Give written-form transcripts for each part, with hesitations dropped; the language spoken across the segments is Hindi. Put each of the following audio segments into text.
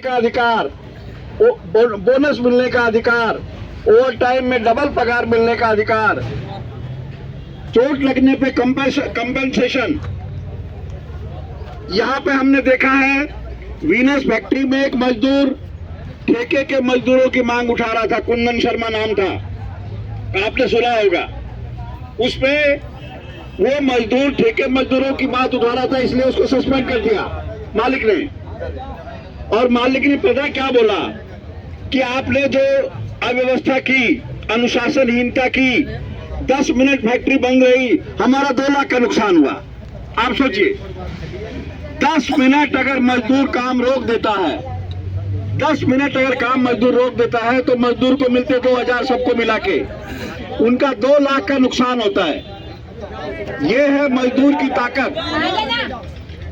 का अधिकार, बोनस मिलने का अधिकार, ओवर टाइम में डबल पगार मिलने का अधिकार, चोट लगने पे कंपनसेशन। यहाँ पे हमने देखा है वीनस फैक्ट्री में एक मजदूर ठेके के मजदूरों की मांग उठा रहा था, कुंदन शर्मा नाम था, आपने सुना होगा। उसपे वो मजदूर ठेके मजदूरों की बात उठा रहा था, इसलिए उसको सस्पेंड कर दिया मालिक ने। और मालिक ने पता क्या बोला कि आपने जो अव्यवस्था की, अनुशासनहीनता की, 10 मिनट फैक्ट्री बंद रही, हमारा 2 लाख का नुकसान हुआ। आप सोचिए, 10 मिनट अगर मजदूर काम रोक देता है, 10 मिनट अगर काम मजदूर रोक देता है तो मजदूर को मिलते 2000 सबको मिला के, उनका 2 लाख का नुकसान होता है। ये है मजदूर की ताकत।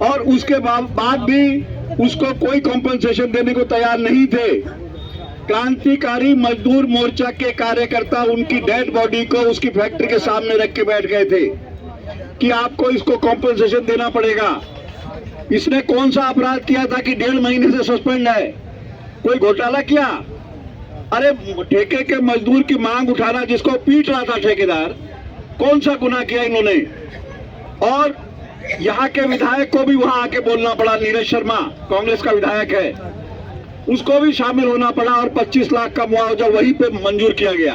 और उसके बाद भी उसको कोई कॉम्पनसेशन देने को तैयार नहीं थे। क्रांतिकारी मजदूर मोर्चा के कार्यकर्ता उनकी डेड बॉडी को उसकी फैक्ट्री के सामने रख के बैठ गए थे कि आपको इसको कॉम्पनसेशन देना पड़ेगा। इसने कौन सा अपराध किया था कि 1.5 महीने से सस्पेंड है? कोई घोटाला किया? अरे ठेके के मजदूर की मांग उठाना, जिसको पीट रहा था ठेकेदार, कौन सा गुनाह किया इन्होंने? और यहाँ के विधायक को भी वहां आके बोलना पड़ा, नीरज शर्मा कांग्रेस का विधायक है, उसको भी शामिल होना पड़ा और 25 लाख का मुआवजा वहीं पे मंजूर किया गया।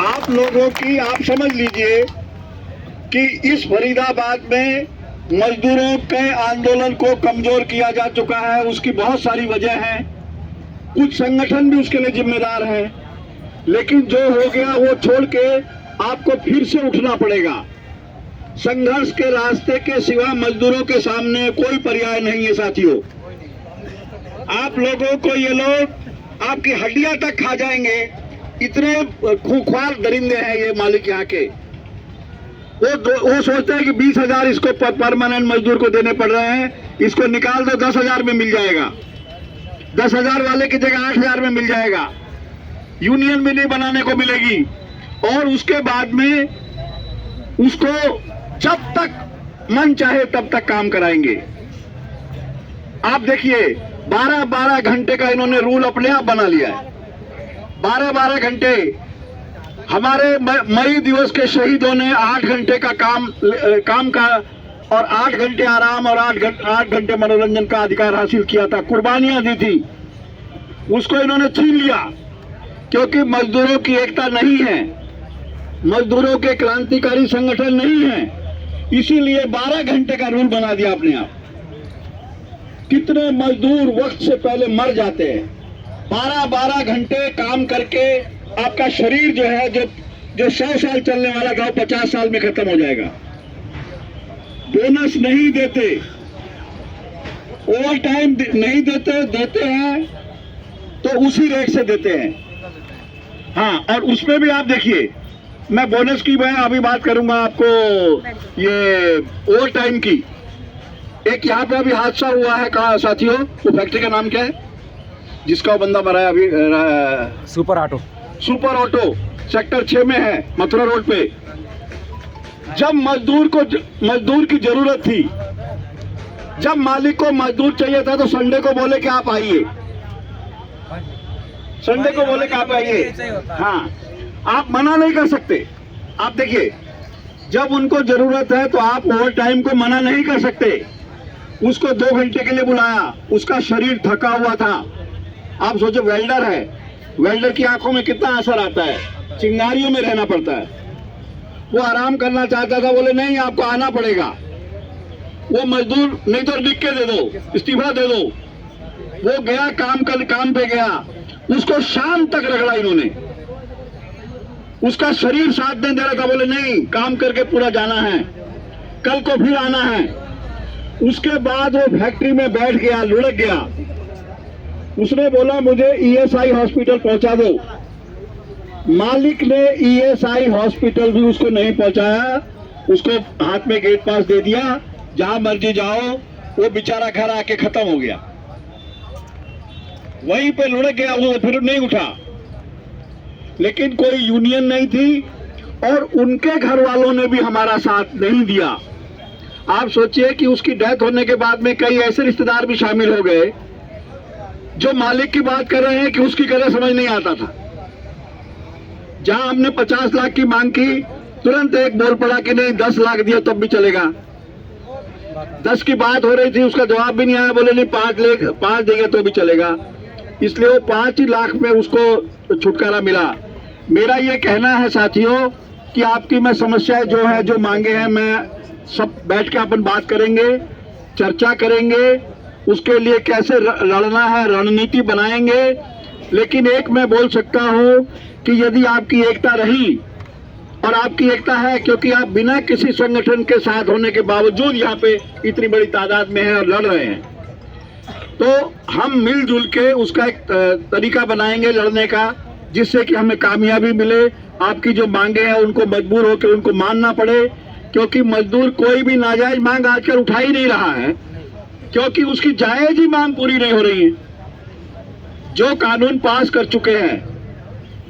आप लोगों की, आप समझ लीजिए कि इस फरीदाबाद में मजदूरों के आंदोलन को कमजोर किया जा चुका है। उसकी बहुत सारी वजह है, कुछ संगठन भी उसके लिए जिम्मेदार हैं, लेकिन जो हो गया वो छोड़ के आपको फिर से उठना पड़ेगा। संघर्ष के रास्ते के सिवा मजदूरों के सामने कोई पर्याय नहीं है साथियों। आप लोगों को ये लोग आपकी हड्डियां तक खा जाएंगे, इतने खूंखार दरिंदे हैं ये मालिक यहाँ के। वो सोचते हैं कि 20,000 इसको परमानेंट मजदूर को देने पड़ रहे हैं, इसको निकाल दो 10,000 में मिल जाएगा, 10,000 वाले की जगह 8,000 में मिल जाएगा, यूनियन भी नहीं बनाने को मिलेगी। और उसके बाद में उसको जब तक मन चाहे तब तक काम कराएंगे। आप देखिए 12-12 घंटे का इन्होंने रूल अपने आप बना लिया है। 12-12 घंटे। हमारे मई दिवस के शहीदों ने 8 घंटे का काम का और 8 घंटे आराम और 8 घंटे मनोरंजन का अधिकार हासिल किया था, कुर्बानियां दी थी। उसको इन्होंने छीन लिया क्योंकि मजदूरों की एकता नहीं है, मजदूरों के क्रांतिकारी संगठन नहीं है, इसीलिए 12 घंटे का रूल बना दिया अपने आप। कितने मजदूर वक्त से पहले मर जाते हैं। 12-12 घंटे काम करके आपका शरीर जो है, जो 100 साल चलने वाला था 50 साल में खत्म हो जाएगा। बोनस नहीं देते, ओवर टाइम नहीं देते हैं तो उसी रेट से देते हैं। हाँ, और उसमें भी आप देखिए, मैं बोनस की मैं अभी बात करूंगा आपको, ये ओवर टाइम की। एक यहाँ पे अभी हादसा हुआ है, कहा साथियों, वो फैक्ट्री का नाम क्या है जिसका वो बंदा मरा है अभी? सुपर ऑटो सेक्टर 6 में है, मथुरा रोड पे। जब मजदूर की जरूरत थी, जब मालिक को मजदूर चाहिए था तो संडे को बोले कि आप आइए, संडे को बोले कि आप आइए। हाँ, आप मना नहीं कर सकते। आप देखिए, जब उनको जरूरत है तो आप ओवर टाइम को मना नहीं कर सकते। उसको 2 घंटे के लिए बुलाया, उसका शरीर थका हुआ था। आप सोचो, वेल्डर है, वेल्डर की आंखों में कितना असर आता है, चिंगारियों में रहना पड़ता है। वो आराम करना चाहता था, बोले नहीं आपको आना पड़ेगा। वो मजदूर, नहीं तो लिख के दे दो, इस्तीफा दे दो। वो गया, काम पे गया, उसको शाम तक रगड़ा इन्होंने। उसका शरीर साथ नहीं दे रहा था, बोले नहीं काम करके पूरा जाना है, कल को फिर आना है। उसके बाद वो फैक्ट्री में बैठ गया, लुढ़क गया। उसने बोला मुझे ईएसआई हॉस्पिटल पहुंचा दो। मालिक ने ईएसआई हॉस्पिटल भी उसको नहीं पहुंचाया, उसको हाथ में गेट पास दे दिया, जहां मर्जी जाओ। वो बेचारा घर आके खत्म हो गया, वहीं पे लुढ़क गया, वो फिर नहीं उठा। लेकिन कोई यूनियन नहीं थी और उनके घर वालों ने भी हमारा साथ नहीं दिया। आप सोचिए कि उसकी डेथ होने के बाद में कई ऐसे रिश्तेदार भी शामिल हो गए जो मालिक की बात कर रहे हैं कि उसकी कदर समझ नहीं आता था। जहां हमने 50 लाख की मांग की, तुरंत एक बोल पड़ा कि नहीं 10 लाख दिया तब भी चलेगा। 10 की बात हो रही थी, उसका जवाब भी नहीं आया, बोले नहीं 5 देंगे तो भी चलेगा। इसलिए वो 5 ही लाख में उसको छुटकारा मिला। मेरा ये कहना है साथियों कि आपकी मैं समस्याएं जो है, जो मांगे हैं, मैं सब बैठ के अपन बात करेंगे, चर्चा करेंगे, उसके लिए कैसे लड़ना है रणनीति बनाएंगे। लेकिन एक मैं बोल सकता हूं कि यदि आपकी एकता रही, और आपकी एकता है क्योंकि आप बिना किसी संगठन के साथ होने के बावजूद यहाँ पे इतनी बड़ी तादाद में हैं और लड़ रहे हैं, तो हम मिलजुल के उसका एक तरीका बनाएंगे लड़ने का, जिससे कि हमें कामयाबी मिले। आपकी जो मांगे हैं उनको मजबूर होकर उनको मानना पड़े, क्योंकि मजदूर कोई भी नाजायज मांग आजकल उठा ही नहीं रहा है, क्योंकि उसकी जायज ही मांग पूरी नहीं हो रही है। जो कानून पास कर चुके हैं,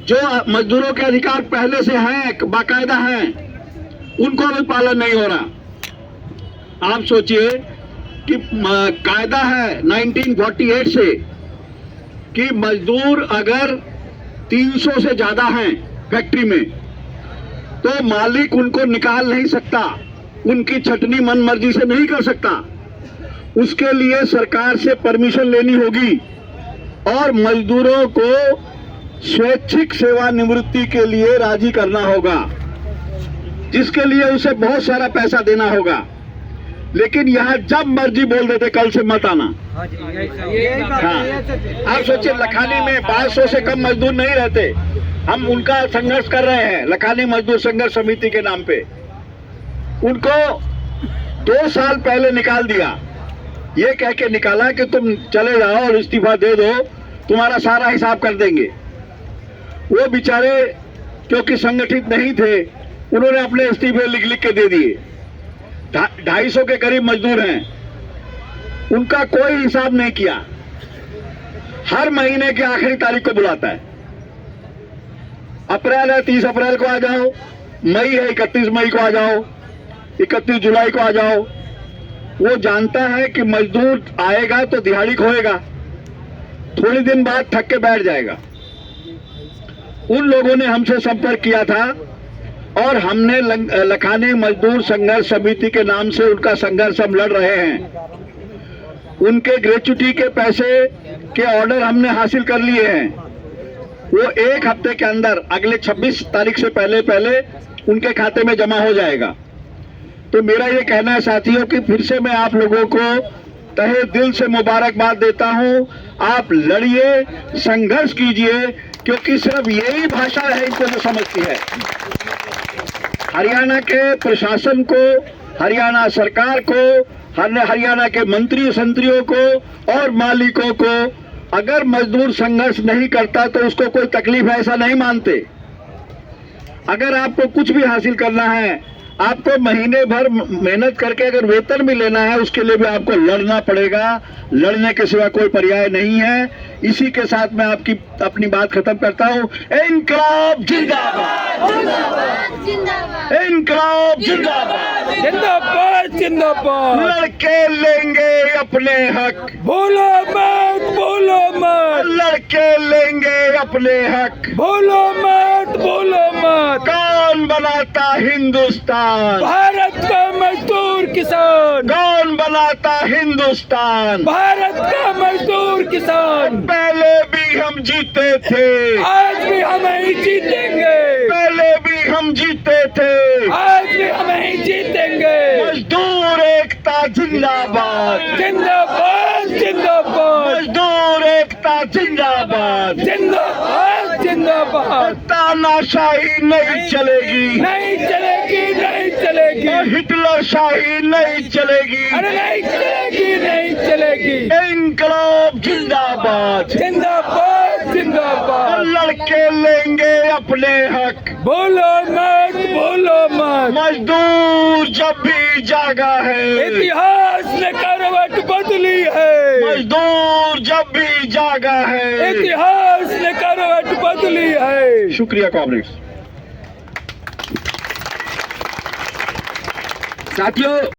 जो मजदूरों के अधिकार पहले से हैं, बाकायदा हैं, उनको भी पालन नहीं हो रहा। आप सोचिए कि कायदा है 1948 से कि मजदूर अगर 300 से ज्यादा हैं फैक्ट्री में, तो मालिक उनको निकाल नहीं सकता, उनकी छटनी मन मर्जी से नहीं कर सकता। उसके लिए सरकार से परमिशन लेनी होगी और मजदूरों को स्वैच्छिक सेवानिवृत्ति के लिए राजी करना होगा, जिसके लिए उसे बहुत सारा पैसा देना होगा। लेकिन यहाँ जब मर्जी बोल देते कल से मत आना। हाँ, आप सोचिए लखानी में 500 से कम मजदूर नहीं रहते। हम उनका संघर्ष कर रहे हैं, लखानी मजदूर संघर्ष समिति के नाम पे। उनको 2 साल पहले निकाल दिया, ये कह के निकाला कि तुम चले जाओ और इस्तीफा दे दो, तुम्हारा सारा हिसाब कर देंगे। वो बेचारे क्योंकि संगठित नहीं थे, उन्होंने अपने इस्तीफे लिख लिख के दे दिए। 250 के करीब मजदूर हैं, उनका कोई हिसाब नहीं किया। हर महीने की आखिरी तारीख को बुलाता है। अप्रैल है 30 अप्रैल को आ जाओ, मई है 31 मई को आ जाओ, 31 जुलाई को आ जाओ। वो जानता है कि मजदूर आएगा तो दिहाड़ी खोएगा, थोड़ी दिन बाद थक के बैठ जाएगा। उन लोगों ने हमसे संपर्क किया था और हमने लखानी मजदूर संघर्ष समिति के नाम से उनका संघर्ष हम लड़ रहे हैं। उनके ग्रेच्युटी के पैसे के ऑर्डर हमने हासिल कर लिए हैं। वो 1 हफ्ते के अंदर अगले 26 तारीख से पहले उनके खाते में जमा हो जाएगा। तो मेरा ये कहना है साथियों कि फिर से मैं आप लोगों को तहे दिल से मुबारकबाद देता हूं। आप लड़िए, संघर्ष कीजिए, क्योंकि सिर्फ यही भाषा है इनको जो समझती है। हरियाणा के प्रशासन को, हरियाणा सरकार को, हरियाणा के मंत्री संतरियों को और मालिकों को अगर मजदूर संघर्ष नहीं करता तो उसको कोई तकलीफ है, ऐसा नहीं मानते। अगर आपको कुछ भी हासिल करना है, आपको महीने भर मेहनत करके अगर वेतन भी लेना है, उसके लिए भी आपको लड़ना पड़ेगा। लड़ने के सिवा कोई पर्याय नहीं है। इसी के साथ मैं आपकी अपनी बात खत्म करता हूँ। इंकलाब जिंदाबाद, इंकलाब जिंदाबाद, जिंदाबाद जिंदाबाद। लड़के लेंगे अपने हक, बोलो मत, बोलो मत। लड़के लेंगे अपने हक, बोलो मत, बोलो मत। कौन बनाता हिंदुस्तान, भारत का मजदूर किसान, कौन बनाता हिंदुस्तान। भारत का मजदूर किसान। पहले भी हम जीते थे, आज भी हम ही जीतेंगे, पहले भी हम जीते थे, आज भी हम ही जीतेंगे। मजदूर एकता जिंदाबाद, जिंदाबाद जिंदाबाद, मजदूर एकता जिंदाबाद। जिंदाबाद जिंदाबाद। तानाशाही नहीं चलेगी, नहीं चलेगी, नहीं चलेगी, हिटलर शाही नहीं चलेगी। अरे नहीं चलेगी, नहीं चलेगी। इंकलाब जिंदाबाद, जिंदाबाद जिंदाबाद। लड़के लेंगे अपने हक, बोलो मत, बोलो मत। मजदूर जब भी जागा है, इतिहास ने करवट बदली है, मजदूर जब भी जागा है। इतिहास ने करवट बदली है। शुक्रिया कॉमरेड्स। साथियों,